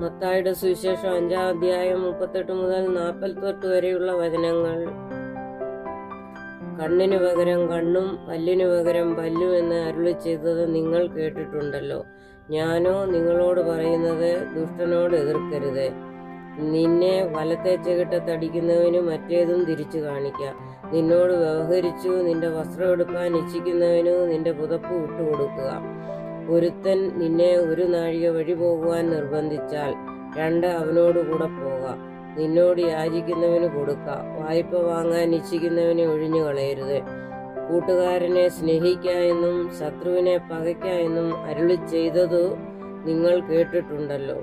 മത്തായിയുടെ സുവിശേഷം 5-ാം അധ്യായം 38 മുതൽ 48 വരെയുള്ള വചനങ്ങൾ. കണ്ണിനു പകരം കണ്ണും പല്ലിനു പകരം പല്ലും എന്ന് അരുളി ചെയ്തത് നിങ്ങൾ കേട്ടിട്ടുണ്ടല്ലോ. ഞാനോ നിങ്ങളോട് പറയുന്നത്, ദുഷ്ടനോട് എതിർക്കരുത്. നിന്നെ വലത്തെ ചെകിട്ടത്തടിക്കുന്നവന് മറ്റേതും തിരിച്ചു കാണിക്കുക. നിന്നോട് വ്യവഹരിച്ചു നിന്റെ വസ്ത്രം എടുക്കാൻ ഇച്ഛിക്കുന്നവനു നിന്റെ പുതപ്പ് വിട്ടുകൊടുക്കുക. ഒരുത്തൻ നിന്നെ ഒരു നാഴിക വഴി പോകുവാൻ നിർബന്ധിച്ചാൽ 2 അവനോട് കൂടെ പോക. നിന്നോട് യാചിക്കുന്നവന് കൊടുക്ക. വായ്പ വാങ്ങാൻ ഇച്ഛിക്കുന്നവനെ ഒഴിഞ്ഞു കളയരുത്. കൂട്ടുകാരനെ സ്നേഹിക്ക എന്നും ശത്രുവിനെ പകയ്ക്ക എന്നും അരുളി ചെയ്തതു നിങ്ങൾ കേട്ടിട്ടുണ്ടല്ലോ.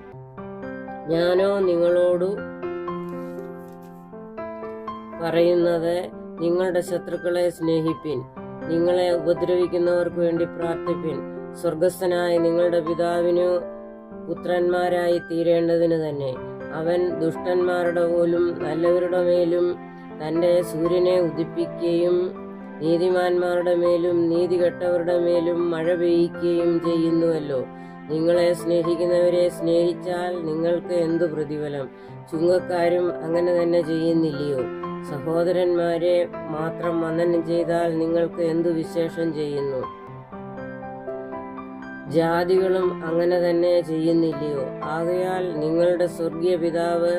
ഞാനോ നിങ്ങളോടു പറയുന്നത്, നിങ്ങളുടെ ശത്രുക്കളെ സ്നേഹിപ്പിൻ, നിങ്ങളെ ഉപദ്രവിക്കുന്നവർക്ക് വേണ്ടി പ്രാർത്ഥിപ്പിൻ. സ്വർഗസ്ഥനായ നിങ്ങളുടെ പിതാവിനു പുത്രന്മാരായി തീരേണ്ടതിന് തന്നെ അവൻ ദുഷ്ടന്മാരുടെ പോലും നല്ലവരുടെ മേലും തന്റെ സൂര്യനെ ഉദിപ്പിക്കുകയും നീതിമാന്മാരുടെ മേലും നീതികെട്ടവരുടെ മേലും മഴ പെയ്യിക്കുകയും ചെയ്യുന്നുവല്ലോ. നിങ്ങളെ സ്നേഹിക്കുന്നവരെ സ്നേഹിച്ചാൽ നിങ്ങൾക്ക് എന്തു പ്രതിഫലം? ചുങ്കക്കാരും അങ്ങനെ തന്നെ ചെയ്യുന്നില്ലയോ? സഹോദരന്മാരെ മാത്രം വന്ദനം ചെയ്താൽ നിങ്ങൾക്ക് എന്തു വിശേഷം ചെയ്യുന്നു? ജാതികളും അങ്ങനെ തന്നെ ചെയ്യുന്നില്ലയോ? ആകയാൽ നിങ്ങളുടെ സ്വർഗീയ പിതാവ്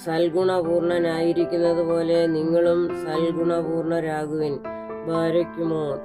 സൽഗുണപൂർണനായിരിക്കുന്നത് പോലെ നിങ്ങളും സൽഗുണപൂർണരാകുവിൻ. ബാരക്കുമോർ.